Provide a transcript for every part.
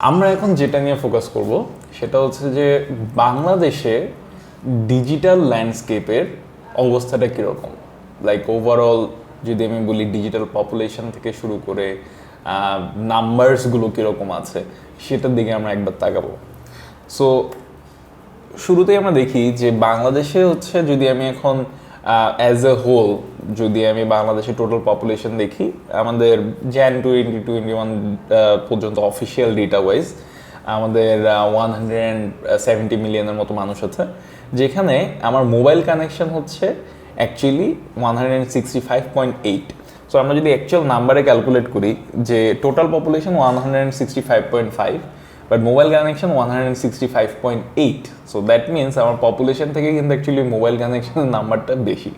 আমরা এখন যেটা নিয়ে ফোকাস করব সেটা হচ্ছে যে বাংলাদেশে ডিজিটাল ল্যান্ডস্কেপের অবস্থাটা কীরকম, লাইক ওভারঅল যদি আমি বলি ডিজিটাল পপুলেশন থেকে শুরু করে নাম্বারসগুলো কীরকম আছে সেটার দিকে আমরা একবার তাকাবো। সো শুরুতেই আমরা দেখি যে বাংলাদেশে হচ্ছে যদি আমি এখন অ্যাজ এ হোল যদি আমি বাংলাদেশের টোটাল পপুলেশন দেখি আমাদের jan 2021 পর্যন্ত অফিসিয়াল ডেটা ওয়াইজ আমাদের 170 মিলিয়নের মতো মানুষ আছে, যেখানে আমার মোবাইল কানেকশন হচ্ছে অ্যাকচুয়ালি 165.8। সো আমরা যদি অ্যাকচুয়াল নাম্বারে ক্যালকুলেট করি যে total population 165.5 but mobile connection 165.8, so that means আমার পপুলেশন থেকে কিন্তু অ্যাকচুয়ালি মোবাইল কানেকশনের নাম্বারটা বেশি,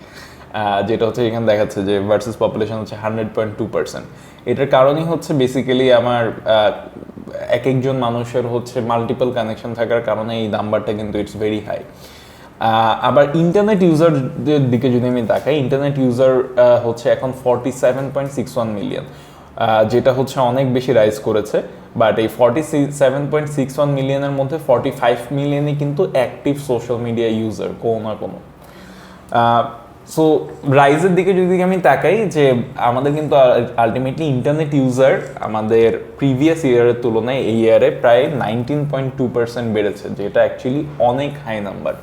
যেটা হচ্ছে এখানে দেখাচ্ছে যে ভার্সেস পপুলেশন হচ্ছে 100.2%। এটার কারণই হচ্ছে বেসিক্যালি আমার এক একজন মানুষের হচ্ছে মাল্টিপল কানেকশন থাকার কারণে এই নাম্বারটা কিন্তু ইটস ভেরি হাই। আবার ইন্টারনেট ইউজারদের দিকে যদি আমি তাকাই, ইন্টারনেট ইউজার হচ্ছে এখন 47.61 মিলিয়ন, যেটা হচ্ছে অনেক বেশি রাইজ করেছে। বাট এই 47.61 মিলিয়নের মধ্যে 45 মিলিয়নই কিন্তু অ্যাক্টিভ সোশ্যাল মিডিয়া ইউজার কোনো না কোনো। সো রাইজের দিকে যদি আমি তাকাই যে আমাদের কিন্তু আলটিমেটলি ইন্টারনেট ইউজার আমাদের প্রিভিয়াস ইয়ারের তুলনায় এই ইয়ারে প্রায় 19.2% বেড়েছে, যেটা অ্যাকচুয়ালি অনেক হাই নাম্বার।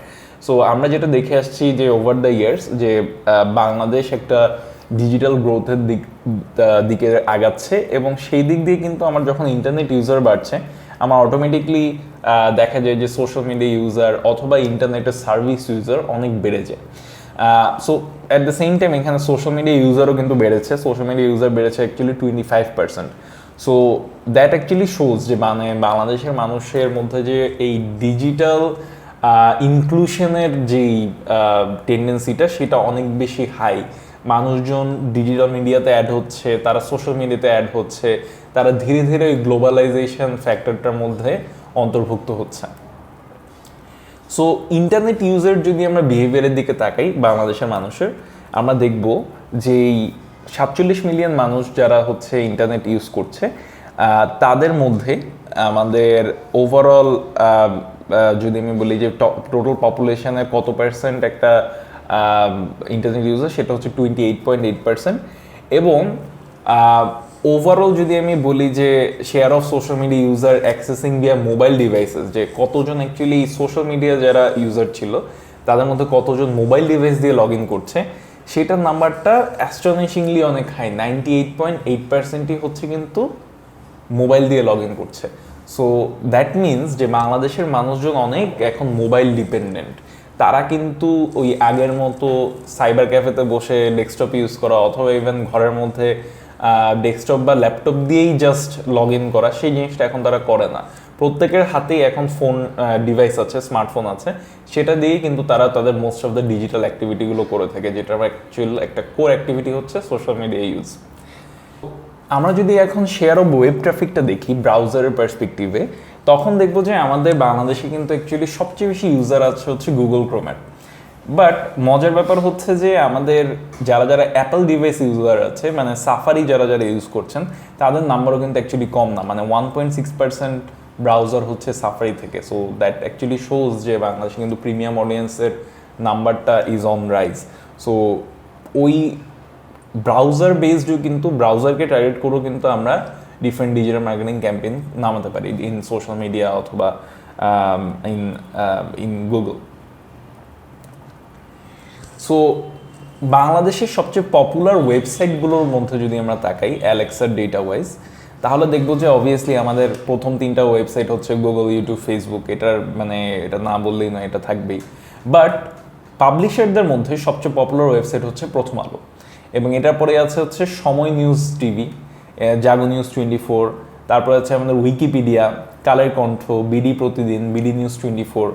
সো আমরা যেটা দেখে আসছি যে ওভার দ্য ইয়ার্স যে বাংলাদেশ একটা ডিজিটাল গ্রোথের দিকে আগাচ্ছে, এবং সেই দিক দিয়ে কিন্তু আমার যখন ইন্টারনেট ইউজার বাড়ছে আমার অটোমেটিকলি দেখা যায় যে সোশ্যাল মিডিয়া ইউজার অথবা ইন্টারনেটের সার্ভিস ইউজার অনেক বেড়ে যায়। So at the same time এখানে সোশ্যাল মিডিয়া ইউজারও কিন্তু বেড়েছে, সোশ্যাল মিডিয়া ইউজার বেড়েছে actually 25%। So that actually shows যে মানে বাংলাদেশের মানুষের মধ্যে যে এই ডিজিটাল ইনক্লুশনের যেই টেন্ডেন্সিটা সেটা অনেক বেশি হাই। মানুষজন ডিজিটাল মিডিয়াতে অ্যাড হচ্ছে, তারা সোশ্যাল মিডিয়াতে অ্যাড হচ্ছে, তারা ধীরে ধীরে ওই গ্লোবালাইজেশন ফ্যাক্টরটার মধ্যে অন্তর্ভুক্ত হচ্ছে। সো ইন্টারনেট ইউজার যদি আমরা বিহেভিয়ারের দিকে তাকাই বাংলাদেশের মানুষের, আমরা দেখব যে 47 মিলিয়ন মানুষ যারা হচ্ছে ইন্টারনেট ইউজ করছে তাদের মধ্যে আমাদের ওভারঅল যদি আমি বলি যে টোটাল পপুলেশনের কত পার্সেন্ট একটা ইন্টারনেট ইউজার, সেটা হচ্ছে 28.8%। এবং ওভারঅল যদি আমি বলি যে share of social media user accessing via mobile devices, যে কতজন অ্যাকচুয়ালি সোশ্যাল মিডিয়া যারা ইউজার ছিল তাদের মধ্যে কতজন মোবাইল ডিভাইস দিয়ে লগ ইন করছে, সেটার নাম্বারটা অ্যাস্টনিশিংলি অনেক হাই। 98.8%ই হচ্ছে কিন্তু মোবাইল দিয়ে লগ ইন করছে। সো দ্যাট মিনস যে বাংলাদেশের মানুষজন অনেক এখন মোবাইল ডিপেন্ডেন্ট। তারা কিন্তু ওই আগের মতো সাইবার ক্যাফেতে বসে ডেস্কটপ ইউজ করা অথবা ইভেন ঘরের মধ্যে ডেস্কটপ বা ল্যাপটপ দিয়েই জাস্ট লগ ইন করা, সেই জিনিসটা এখন তারা করে না। প্রত্যেকের হাতেই এখন ফোন ডিভাইস আছে, স্মার্টফোন আছে, সেটা দিয়েই কিন্তু তারা তাদের মোস্ট অফ দ্য ডিজিটাল অ্যাক্টিভিটিগুলো করে থাকে, যেটা অ্যাকচুয়াল একটা কোর অ্যাক্টিভিটি হচ্ছে সোশ্যাল মিডিয়া ইউজ। আমরা যদি এখন শেয়ার অফ ওয়েব ট্রাফিকটা দেখি ব্রাউজারের পার্সপেক্টিভে, তখন দেখবো যে আমাদের বাংলাদেশে কিন্তু অ্যাকচুয়ালি সবচেয়ে বেশি ইউজার আছে হচ্ছে গুগল ক্রোমের। বাট মজার ব্যাপার হচ্ছে যে আমাদের যারা যারা অ্যাপল ডিভাইস ইউজার আছে, মানে সাফারি যারা যারা ইউজ করছেন, তাদের নাম্বারও কিন্তু অ্যাকচুয়ালি কম না, মানে 1.6% ব্রাউজার হচ্ছে সাফারি থেকে। সো দ্যাট অ্যাকচুয়ালি শোজ যে বাংলাদেশে কিন্তু প্রিমিয়াম অডিয়েন্সের নাম্বারটা ইজ অন রাইজ। সো ওই ব্রাউজার বেসডও কিন্তু ব্রাউজারকে টার্গেট করেও কিন্তু আমরা ডিফারেন্ট ডিজিটাল মার্কেটিং ক্যাম্পেইন নামাতে পারি ইন সোশ্যাল মিডিয়া অথবা ইন গুগল। সো বাংলাদেশের সবচেয়ে পপুলার ওয়েবসাইটগুলোর মধ্যে যদি আমরা তাকাই অ্যালেক্সার ডেটা ওয়াইজ, তাহলে দেখবো যে অবভিয়াসলি আমাদের প্রথম 3টা ওয়েবসাইট হচ্ছে গুগল, ইউটিউব, ফেসবুক। এটার মানে এটা না বললেই না, এটা থাকবেই। বাট পাবলিশারদের মধ্যে সবচেয়ে পপুলার ওয়েবসাইট হচ্ছে প্রথম আলো, এবং এটার পরে আছে হচ্ছে সময় নিউজ টিভি, জাগো নিউজ 24, তারপরে আছে আমাদের উইকিপিডিয়া, কালের কণ্ঠ, বিডি প্রতিদিন, বিডি নিউজ 24।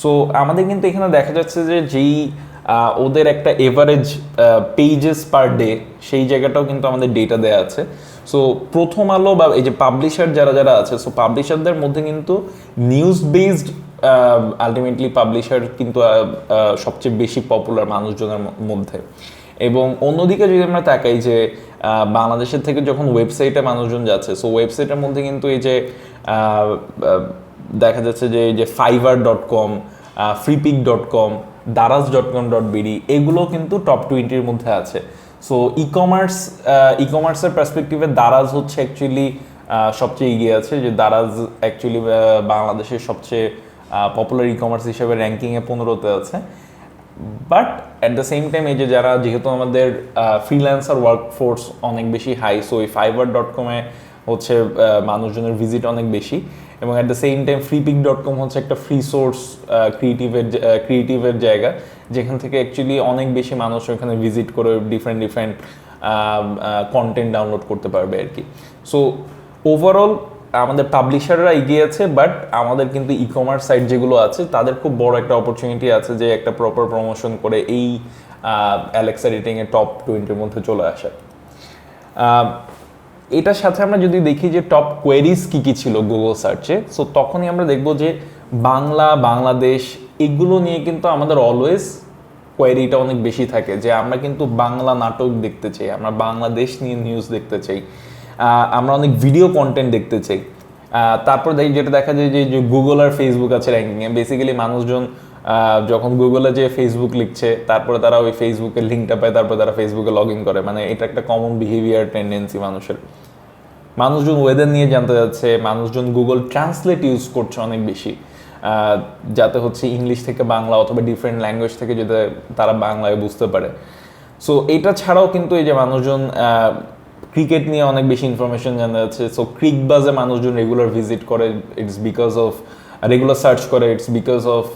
সো আমাদের কিন্তু এখানে দেখা যাচ্ছে যে যেই ওদের একটা এভারেজ পেজেস পার ডে, সেই জায়গাটাও কিন্তু আমাদের ডেটা দেওয়া আছে। সো প্রথম আলো বা এই যে পাবলিশার যারা যারা আছে, সো পাবলিশারদের মধ্যে কিন্তু নিউজ বেসড আলটিমেটলি পাবলিশার কিন্তু সবচেয়ে বেশি পপুলার মানুষজনের মধ্যে। এবং অন্যদিকে যদি আমরা তাকাই যে বাংলাদেশের থেকে যখন ওয়েবসাইটে মানুষজন যাচ্ছে, সো ওয়েবসাইটের মধ্যে কিন্তু এই যে দেখা যাচ্ছে যে এই যে fiverr.com, freepik.com, daraz.com.bd এগুলো কিন্তু টপ 20-র মধ্যে আছে। সো ই কমার্সের পার্সপেক্টিভে দারাজ হচ্ছে অ্যাকচুয়ালি সবচেয়ে এগিয়ে আছে, যে দারাজ অ্যাকচুয়ালি বাংলাদেশের সবচেয়ে পপুলার ই কমার্স হিসেবে র্যাঙ্কিংয়ে 15তে আছে। But at the same time এই যে যারা, যেহেতু আমাদের ফ্রিল্যান্সার ওয়ার্কফোর্স অনেক বেশি হাই, সো এই fiverr.com-এ হচ্ছে মানুষজনের ভিজিট অনেক বেশি, এবং at the same time freepik.com হচ্ছে একটা ফ্রি সোর্স ক্রিয়েটিভের জায়গা, যেখান থেকে অ্যাকচুয়ালি অনেক বেশি মানুষ ওখানে ভিজিট করে ডিফারেন্ট কন্টেন্ট ডাউনলোড করতে পারবে আর কি। সো ওভারঅল আমাদের পাবলিশাররা এগিয়ে আছে, বাট আমাদের কিন্তু ই কমার্স সাইট যেগুলো আছে তাদের খুব বড় একটা অপরচুনিটি আছে যে একটা প্রপার প্রমোশন করে এই অ্যালেক্সা রেটিংয়ে টপ 20-র মধ্যে চলে আসে। এটার সাথে আমরা যদি দেখি যে টপ কোয়েরিজ কী কী ছিল গুগল সার্চে, সো তখনই আমরা দেখব যে বাংলাদেশ এগুলো নিয়ে কিন্তু আমাদের অলওয়েজ কোয়েরিটা অনেক বেশি থাকে, যে আমরা কিন্তু বাংলা নাটক দেখতে চাই, আমরা বাংলাদেশ নিয়ে নিউজ দেখতে চাই, আমরা অনেক ভিডিও কন্টেন্ট দেখতে চাই। তারপর যেটা দেখা যায় যে গুগল আর ফেসবুক আছে র্যাঙ্কিংয়ে, বেসিক্যালি মানুষজন যখন গুগলে যে ফেসবুক লিখছে তারপরে তারা ওই ফেসবুকের লিঙ্কটা পায়, তারপরে তারা ফেসবুকে লগ ইন করে, মানে এটা একটা কমন বিহেভিয়ার টেন্ডেন্সি মানুষের। মানুষজন ওয়েদার নিয়ে জানতে যাচ্ছে, মানুষজন গুগল ট্রান্সলেট ইউজ করছে অনেক বেশি, যাতে হচ্ছে ইংলিশ থেকে বাংলা অথবা ডিফারেন্ট ল্যাঙ্গুয়েজ থেকে যাতে তারা বাংলায় বুঝতে পারে। সো এটা ছাড়াও কিন্তু এই যে মানুষজন ক্রিকেট নিয়ে অনেক বেশি ইনফরমেশন জানতে যাচ্ছে, সো ক্রিকবাজে মানুষজন রেগুলার ভিজিট করে, it's because of regular search করে, ইটস বিকজ অফ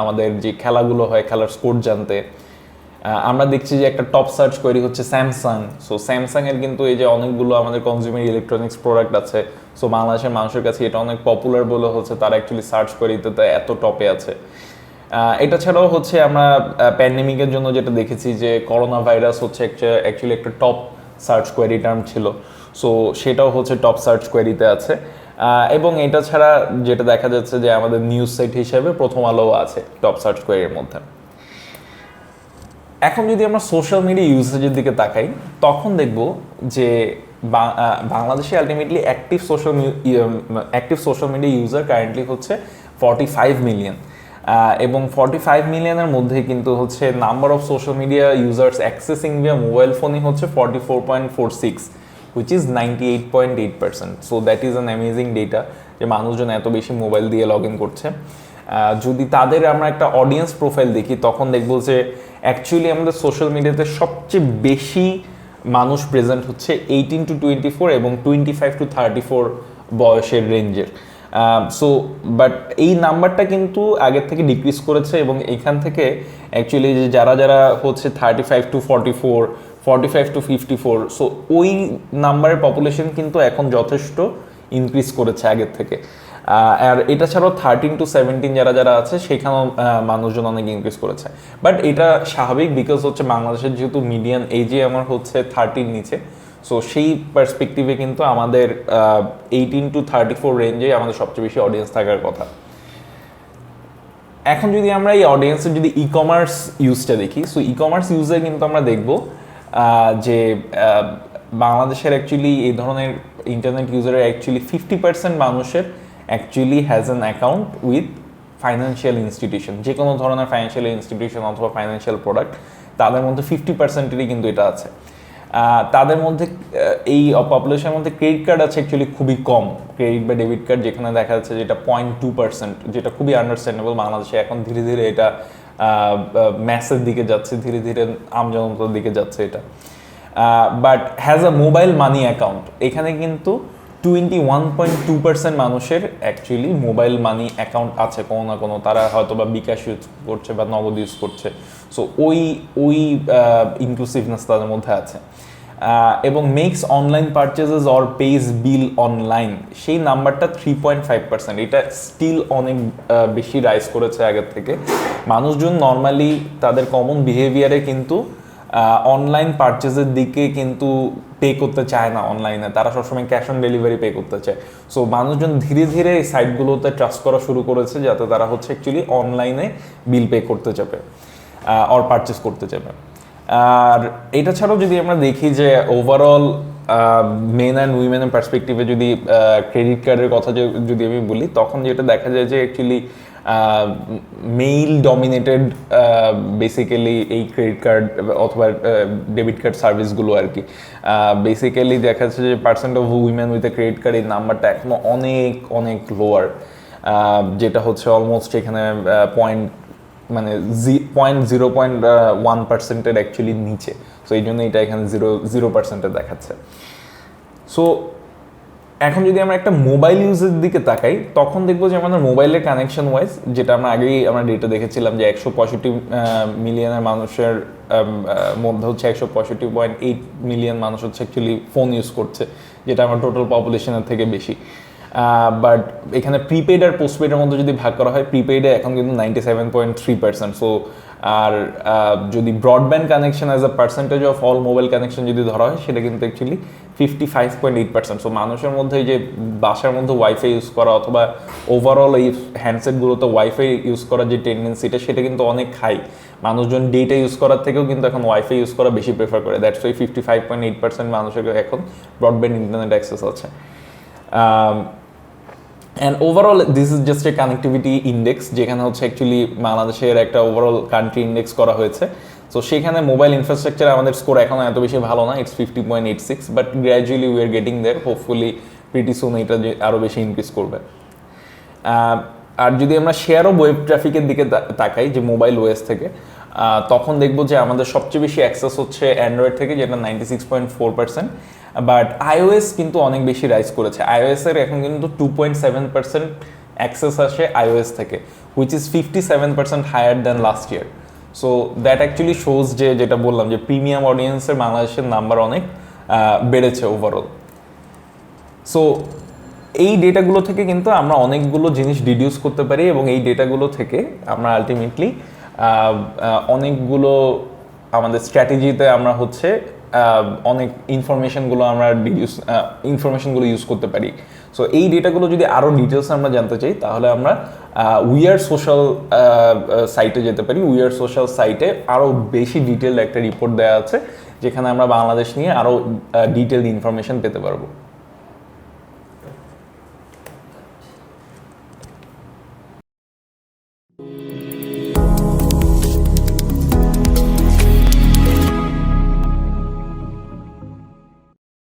আমাদের যে খেলাগুলো হয় খেলার স্কোর জানতে। আমরা দেখছি যে একটা টপ সার্চ কোয়েরি হচ্ছে স্যামসাং। সো স্যামসাংয়ের কিন্তু এই যে অনেকগুলো আমাদের কনজিউমার ইলেকট্রনিক্স প্রোডাক্ট আছে, সো বাংলাদেশের মানুষের কাছে এটা অনেক পপুলার বলে হচ্ছে তারা অ্যাকচুয়ালি সার্চ কোয়েরিতে এত টপে আছে। এটা ছাড়াও হচ্ছে আমরা প্যান্ডেমিকের জন্য যেটা দেখেছি যে করোনা ভাইরাস হচ্ছে অ্যাকচুয়ালি একটা টপ সার্চ কোয়েরি টার্ম ছিল, সো সেটাও হচ্ছে টপ সার্চ কোয়েরিতে আছে। এবং এটা ছাড়া যেটা দেখা যাচ্ছে যে আমাদের নিউজ সাইট হিসেবে প্রথম আলো আছে টপ সার্চ কোয়েরির মধ্যে। এখন যদি আমরা সোশ্যাল মিডিয়া ইউজেজের দিকে তাকাই, তখন দেখব যে বাংলাদেশে ultimately active social media user currently হচ্ছে 45 মিলিয়ন, এবং 45 মিলিয়নের মধ্যে কিন্তু হচ্ছে number of social media users accessing via mobile ফোনই হচ্ছে 44.46, which is 98.8%। So that is an amazing data যে মানুষজন এত বেশি মোবাইল দিয়ে লগ ইন করছে। যদি তাদের আমরা একটা অডিয়েন্স প্রোফাইল দেখি, তখন দেখবো যে অ্যাকচুয়ালি আমাদের সোশ্যাল মিডিয়াতে সবচেয়ে বেশি মানুষ প্রেজেন্ট হচ্ছে 18 to 24 এবং 25 to 34 বয়সের রেঞ্জের। সো বাট এই নাম্বারটা কিন্তু আগের থেকে ডিক্রিজ করেছে, এবং এখান থেকে অ্যাকচুয়ালি যে যারা হচ্ছে 35 to 44, 45 to 54, সো ওই নাম্বারের পপুলেশন কিন্তু এখন যথেষ্ট ইনক্রিজ করেছে আগের থেকে। আর এটা ছাড়াও 13 to 17 যারা আছে সেখানেও মানুষজন অনেক ইনক্রিজ করেছে। বাট এটা স্বাভাবিক, বিকজ হচ্ছে বাংলাদেশের যেহেতু মিডিয়ান এজে আমার হচ্ছে 30 নিচে, সো সেই পার্সপেক্টিভে কিন্তু আমাদের 18 to 34 রেঞ্জে আমাদের সবচেয়ে বেশি অডিয়েন্স থাকার কথা। এখন যদি আমরা এই অডিয়েন্সের যদি ই কমার্স ইউজটা দেখি, সো ই কমার্স ইউজে কিন্তু আমরা দেখব যে বাংলাদেশের অ্যাকচুয়ালি এই ধরনের ইন্টারনেট ইউজারের অ্যাকচুয়ালি 50% মানুষের actually has an account with financial institution, যে কোনো ধরনের ফাইন্যান্সিয়াল ইনস্টিটিউশন অথবা ফাইন্যান্সিয়াল প্রোডাক্ট, তাদের মধ্যে 50%-এরই কিন্তু এটা আছে। তাদের মধ্যে এই পপুলেশনের মধ্যে ক্রেডিট কার্ড আছে অ্যাকচুয়ালি খুবই কম, ক্রেডিট বা ডেবিট কার্ড, যেখানে দেখা যাচ্ছে যেটা 0.2%, যেটা খুবই আন্ডারস্ট্যান্ডেবল। বাংলাদেশে এখন ধীরে ধীরে এটা ম্যাসের দিকে যাচ্ছে, ধীরে ধীরে আমজনতার দিকে যাচ্ছে এটা। But has a mobile money account, এখানে কিন্তু 21.2% মানুষের অ্যাকচুয়ালি মোবাইল মানি অ্যাকাউন্ট আছে কোনো না কোনো, তারা হয়তো বা বিকাশ ইউজ করছে বা নগদ ইউজ করছে। সো ওই ইনক্লুসিভনেস তাদের মধ্যে আছে। এবং makes online purchases or pay bill online, সেই নাম্বারটা 3.5%, এটা স্টিল অনেক বেশি রাইজ করেছে আগের থেকে। মানুষজন নর্মালি তাদের কমন বিহেভিয়ারে কিন্তু অনলাইন পারচেজের দিকে কিন্তু পে করতে চায় না অনলাইনে, তারা সবসময় ক্যাশ অন ডেলিভারি পে করতে চায়। সো মানুষজন ধীরে ধীরে এই সাইটগুলোতে ট্রাস্ট করা শুরু করেছে, যাতে তারা হচ্ছে অ্যাকচুয়ালি অনলাইনে বিল পে করতে যাবে অর পারচেস করতে যাবে। আর এটা ছাড়াও যদি আমরা দেখি যে ওভারঅল মেন অ্যান্ড উইমেনের পার্সপেক্টিভে যদি ক্রেডিট কার্ডের কথা যদি আমি বলি, তখন যেটা দেখা যায় যে অ্যাকচুয়ালি মেইল ডমিনেটেড বেসিক্যালি এই ক্রেডিট কার্ড অথবা ডেবিট কার্ড সার্ভিসগুলো আর কি। বেসিক্যালি দেখা যাচ্ছে যে percent of women with a credit card এই নাম্বারটা এখনো অনেক অনেক লোয়ার, যেটা হচ্ছে অলমোস্ট এখানে মানে 0.1%-এর অ্যাকচুয়ালি নিচে। সো এই জন্য এটা এখানে 0% দেখাচ্ছে। সো এখন যদি আমরা একটা মোবাইল ইউজের দিকে তাকাই, তখন দেখবো যে আমাদের মোবাইলের কানেকশন ওয়াইজ, যেটা আমরা আগেই আমরা ডেটা দেখেছিলাম যে 165 মিলিয়নের মানুষের মধ্যে হচ্ছে 165.8 মিলিয়ন মানুষ হচ্ছে অ্যাকচুয়ালি ফোন ইউজ করছে, যেটা আমার টোটাল পপুলেশনের থেকে বেশি। বাট এখানে প্রিপেড আর পোস্টপেডের মধ্যে যদি ভাগ করা হয়, প্রিপেডে এখন কিন্তু 97.3%। সো আর যদি broadband connection as a percentage of all mobile connection যদি ধরা হয়, সেটা কিন্তু অ্যাকচুয়ালি 55.8%। সো মানুষের মধ্যে এই যে বাসার মধ্যে ওয়াইফাই ইউজ করা অথবা ওভারঅল এই হ্যান্ডসেটগুলোতে ওয়াইফাই ইউজ করার যে টেন্ডেন্সিটা, সেটা কিন্তু অনেক হাই। মানুষজন ডেটা ইউজ করার থেকেও কিন্তু এখন ওয়াইফাই ইউজ করা বেশি প্রেফার করে। দ্যাটস ওয়াই 55.8% মানুষের এখন ব্রডব্যান্ড ইন্টারনেট অ্যাক্সেস আছে। And overall this is just a connectivity index, যেখানে হচ্ছে অ্যাকচুয়ালি বাংলাদেশের একটা ওভারঅল কান্ট্রি ইন্ডেক্স করা হয়েছে। সো সেখানে মোবাইল ইনফ্রাস্ট্রাকচার আমাদের স্কোর এখনও এত বেশি ভালো না, it's 50.86, but gradually we are getting there. Hopefully pretty soon এটা আরও বেশি ইনক্রিজ করবে। আর যদি আমরা শেয়ার অফ ওয়েব ট্রাফিকের দিকে তাকাই যে মোবাইল ওএস থেকে, তখন দেখবো যে আমাদের সবচেয়ে বেশি অ্যাক্সেস হচ্ছে অ্যান্ড্রয়েড থেকে, যেটা 96.4%। বাট আইওএস কিন্তু অনেক বেশি রাইজ করেছে। আইওএসের এখন কিন্তু 2.7% অ্যাক্সেস আসে আইওএস থেকে, which is 57% higher than last year. So that actually shows যে, যেটা বললাম যে প্রিমিয়াম অডিয়েন্সের বাংলাদেশের নাম্বার অনেক বেড়েছে ওভারঅল। সো এই ডেটাগুলো থেকে কিন্তু আমরা অনেকগুলো জিনিস ডিডিউস করতে পারি, এবং এই ডেটাগুলো থেকে আমরা আলটিমেটলি অনেকগুলো আমাদের স্ট্র্যাটেজিতে আমরা হচ্ছে অনেক ইনফরমেশনগুলো ইউজ করতে পারি। সো এই ডেটাগুলো যদি আরও ডিটেলস আমরা জানতে চাই, তাহলে আমরা উইয়ার সোশ্যাল সাইটে যেতে পারি। উইয়ার সোশ্যাল সাইটে আরও বেশি ডিটেলড একটা রিপোর্ট দেওয়া আছে, যেখানে আমরা বাংলাদেশ নিয়ে আরও ডিটেলড ইনফরমেশন পেতে পারবো।